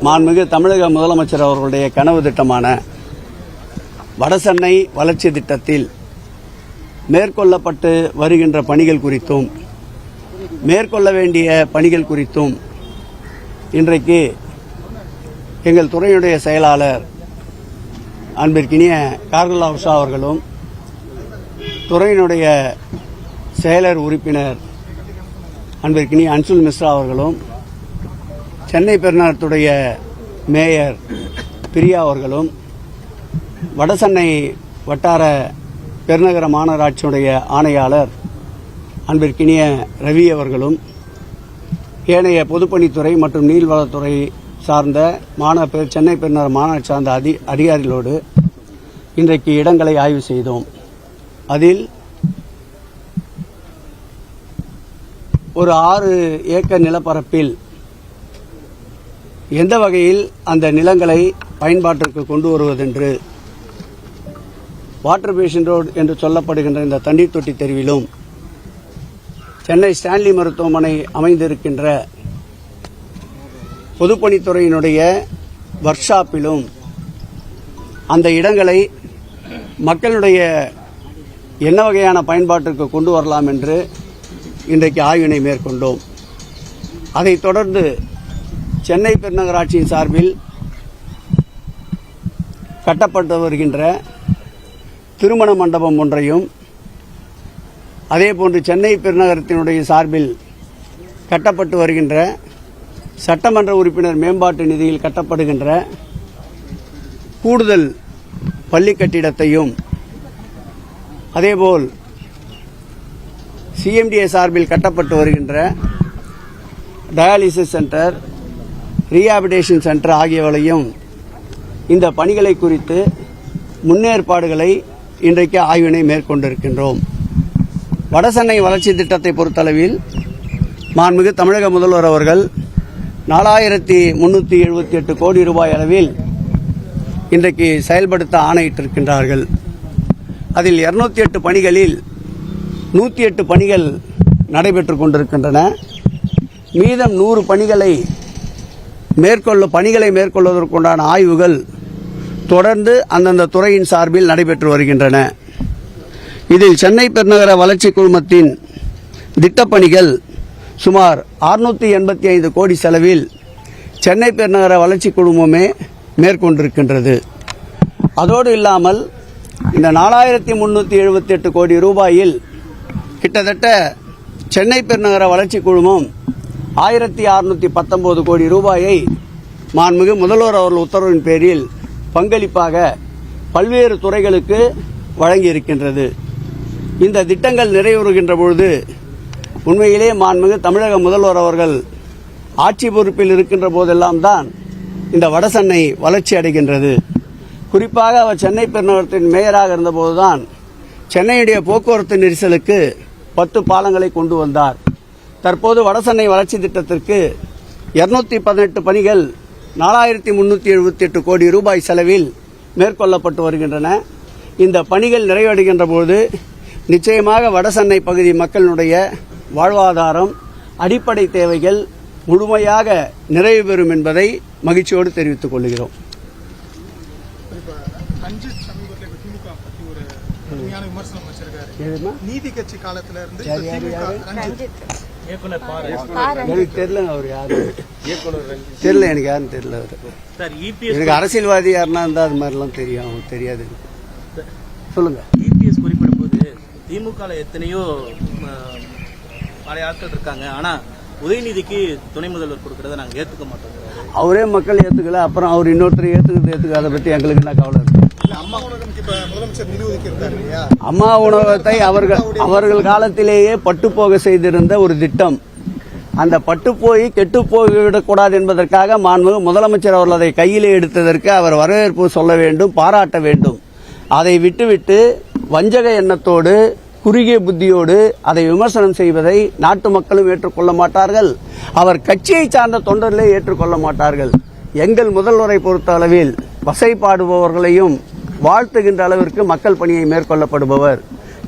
மாண்புமிகு தமிழக முதலமைச்சர் அவர்களுடைய கனவு திட்டமான வடசென்னை வளர்ச்சி திட்டத்தில் மேற்கொள்ளப்பட்டு வருகின்ற பணிகள் குறித்தும் மேற்கொள்ள வேண்டிய பணிகள் குறித்தும் இன்றைக்கு எங்கள் துறையுடைய செயலாளர் அன்பிற்கினிய கார்கில் உஷா அவர்களும் துறையினுடைய செயலர் உறுப்பினர் அன்பிற்கினிய அன்சுல் மிஸ்ரா அவர்களும் சென்னை பெருநகரத்துடைய மேயர் பிரியா அவர்களும் வடசென்னை வட்டார பெருநகர மாநகராட்சியுடைய ஆணையாளர் அன்பிற்கினிய ரவி அவர்களும் ஏனைய பொதுப்பணித்துறை மற்றும் நீர்வளத்துறை சார்ந்த சென்னை பெருநகர மாநகராட்சி சார்ந்த அதிகாரிகளோடு இன்றைக்கு இடங்களை ஆய்வு செய்தோம். அதில் ஒரு 6 ஏக்கர் நிலப்பரப்பில் எந்த வகையில் அந்த நிலங்களை பயன்பாட்டிற்கு கொண்டு வருவதென்று வாட்டர் பேசின் ரோடு என்று சொல்லப்படுகின்ற இந்த தண்ணீர் தொட்டி தெருவிலும் சென்னை ஸ்டான்லி மருத்துவமனை அமைந்திருக்கின்ற பொதுப்பணித்துறையினுடைய ஒர்க் ஷாப்பிலும் அந்த இடங்களை மக்களுடைய என்ன வகையான பயன்பாட்டிற்கு கொண்டு வரலாம் என்று இன்றைக்கு ஆய்வினை மேற்கொண்டோம். அதைத் தொடர்ந்து சென்னை பெருநகராட்சியின் சார்பில் கட்டப்பட்டு வருகின்ற திருமண மண்டபம் ஒன்றையும் அதேபோன்று சென்னை பெருநகரத்தினுடைய சார்பில் கட்டப்பட்டு வருகின்ற சட்டமன்ற உறுப்பினர் மேம்பாட்டு நிதியில் கட்டப்படுகின்ற கூடுதல் பள்ளி கட்டிடத்தையும் அதேபோல் சிஎம்டிஏ சார்பில் கட்டப்பட்டு வருகின்ற டயாலிசிஸ் சென்டர், ரீஹாபிலிடேஷன் சென்டர் ஆகியவற்றையும் இந்த பணிகளை குறித்து முன்னேற்பாடுகளை இன்றைக்கு ஆய்வினை மேற்கொண்டிருக்கின்றோம். வடசென்னை வளர்ச்சி திட்டத்தை பொறுத்தளவில் மாண்புமிகு தமிழக முதல்வர் அவர்கள் 4378 கோடி ரூபாய் அளவில் இன்றைக்கு செயல்படுத்த ஆணையிட்டிருக்கின்றார்கள். அதில் 208 பணிகளில் 108 பணிகள் நடைபெற்றுக் கொண்டிருக்கின்றன. மீதம் 100 பணிகளை மேற்கொள்வதற்குண்டான ஆய்வுகள் தொடர்ந்து அந்தந்த துறையின் சார்பில் நடைபெற்று வருகின்றன. இதில் சென்னை பெருநகர வளர்ச்சி குழுமத்தின் திட்டப்பணிகள் சுமார் 685 கோடி செலவில் சென்னை பெருநகர வளர்ச்சி குழுமமே மேற்கொண்டிருக்கின்றது. அதோடு இல்லாமல் இந்த 4378 கோடி ரூபாயில் கிட்டத்தட்ட சென்னை பெருநகர வளர்ச்சி குழுமம் 1619 கோடி ரூபாயை மாண்புமிகு முதல்வர் அவர்கள் உத்தரவின் பேரில் பங்களிப்பாக பல்வேறு துறைகளுக்கு வழங்கியிருக்கின்றது. இந்த திட்டங்கள் நிறைவேறுகின்ற பொழுது உண்மையிலே மாண்புமிகு தமிழக முதல்வர் அவர்கள் ஆட்சி பொறுப்பில் இருக்கின்ற போதெல்லாம் தான் இந்த வடசென்னை வளர்ச்சி அடைகின்றது. குறிப்பாக அவர் சென்னை பெருநகரத்தின் மேயராக இருந்தபோதுதான் சென்னையுடைய போக்குவரத்து நெரிசலுக்கு 10 பாலங்களை கொண்டு வந்தார். தற்போது வடசென்னை வளர்ச்சி திட்டத்திற்கு 218 பணிகள் 4378 கோடி ரூபாய் செலவில் மேற்கொள்ளப்பட்டு வருகின்றன. இந்த பணிகள் நிறைவடைகின்ற போது நிச்சயமாக வடசென்னை பகுதி மக்களுடைய வாழ்வாதாரம், அடிப்படை தேவைகள் முழுமையாக நிறைவு பெறும் என்பதை மகிழ்ச்சியோடு தெரிவித்துக் கொள்கிறோம். நீதி கட்சி காலத்துல இருந்து எனக்கு தெரியல, அவர் யாரு தெரியல, எனக்கு யாரும் தெரியல. எனக்கு அரசியல்வாதி யாருன்னா இருந்தா அது மாதிரிலாம் தெரியும், அவங்களுக்கு தெரியாது. சொல்லுங்க. இபிஎஸ் குறிப்பிடும் போது திமுக எத்தனையோ பழைய ஆட்கள் இருக்காங்க, ஆனா உதயநிதிக்கு துணை முதல்வர் கொடுக்கறத நாங்க ஏத்துக்க மாட்டோம். அவரே மக்கள் ஏத்துக்கல, அப்புறம் அவர் இன்னொருத்தர் ஏத்துக்க அதை பத்தி எங்களுக்கு என்ன கவலை இருக்கு? அம்மா உணவகத்தை அவர்கள் காலத்திலேயே பட்டுப்போக செய்திருந்த ஒரு திட்டம். அந்த பட்டுப்போய் கெட்டு போய்விடக்கூடாது என்பதற்காக மாண்புமிகு முதலமைச்சர் அவர்கள் அதை கையிலே எடுத்ததற்கு அவர் வரவேற்பு சொல்ல வேண்டும், பாராட்ட வேண்டும். அதை விட்டுவிட்டு வஞ்சக எண்ணத்தோடு குறுகிய புத்தியோடு அதை விமர்சனம் செய்வதை நாட்டு மக்களும் ஏற்றுக்கொள்ள மாட்டார்கள், அவர் கட்சியை சார்ந்த தொண்டர்களே ஏற்றுக்கொள்ள மாட்டார்கள். எங்கள் முதல்வரை பொறுத்த அளவில் வசைப்பாடுபவர்களையும் வாழ்த்துகின்ற அளவிற்கு மக்கள் பணியை மேற்கொள்ளப்படுபவர்.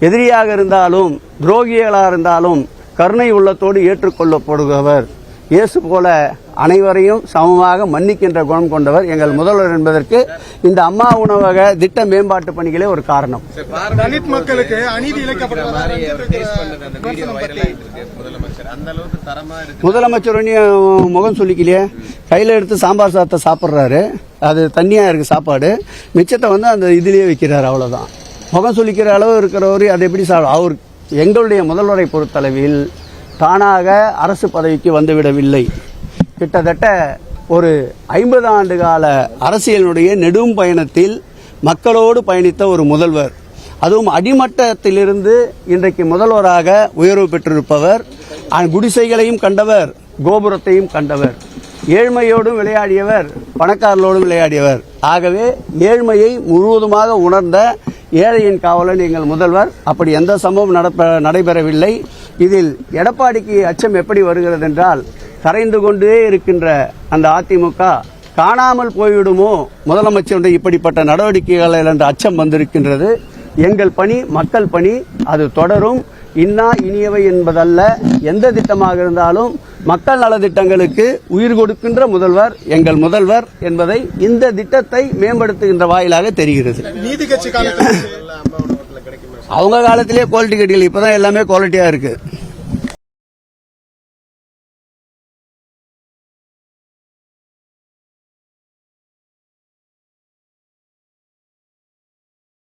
எதிரியாக இருந்தாலும் துரோகிகளாக இருந்தாலும் கருணை உள்ளத்தோடு ஏற்றுக்கொள்ளப்படுபவர். இயேசு போல அனைவரையும் சமமாக மன்னிக்கின்ற குணம் கொண்டவர் எங்கள் முதல்வர் என்பதற்கு இந்த அம்மா உணவக திட்ட மேம்பாட்டு பணிகளே ஒரு காரணம். தலித் மக்களுக்கு அநீதி முதலமைச்சர் முகம் சொல்லிக்கலையே, கையில எடுத்து சாம்பார் சாதத்தை சாப்பிட்றாரு, அது தண்ணியா இருக்கு சாப்பாடு, மிச்சத்தை அந்த இதுலயே வைக்கிறாரு, அவ்வளவுதான். முகம் சொல்லிக்கிற அளவு இருக்கிறவரு அது எப்படி அவர் எங்களுடைய முதல்வரை பொறுத்தளவில் தானாக அரசு பதவிக்கு வந்துவிடவில்லை. கிட்டத்தட்ட ஒரு 50 ஆண்டு கால அரசியலுடைய நெடும் பயணத்தில் மக்களோடு பயணித்த ஒரு முதல்வர், அதுவும் அடிமட்டத்திலிருந்து இன்றைக்கு முதல்வராக உயர்வு பெற்றிருப்பவர். குடிசைகளையும் கண்டவர், கோபுரத்தையும் கண்டவர், ஏழ்மையோடும் விளையாடியவர், பணக்காரர்களோடும் விளையாடியவர். ஆகவே ஏழ்மையை முழுவதுமாக உணர்ந்த ஏழையின் காவலன் எங்கள் முதல்வர். அப்படி எந்த சம்பவம் நடைபெறவில்லை. இதில் எடப்பாடிக்கு அச்சம் எப்படி வருகிறது என்றால், கரைந்து கொண்டே இருக்கின்ற அந்த அதிமுக காணாமல் போய்விடுமோ முதலமைச்சருடைய இப்படிப்பட்ட நடவடிக்கைகள் என்ற அச்சம் வந்திருக்கின்றது. எங்கள் பணி மக்கள் பணி, அது தொடரும். இன்னா இனியவை என்பதல்ல, எந்த திட்டமாக இருந்தாலும் மக்கள் நலத்திட்டங்களுக்கு உயிர் கொடுக்கின்ற முதல்வர் எங்கள் முதல்வர் என்பதை இந்த திட்டத்தை மேம்படுத்துகின்ற வாயிலாக தெரிகிறது. நீதி கட்சி காலத்தில் அவங்க காலத்திலேயே குவாலிட்டி கட்டிகள், இப்பதான் எல்லாமே குவாலிட்டியா இருக்கு.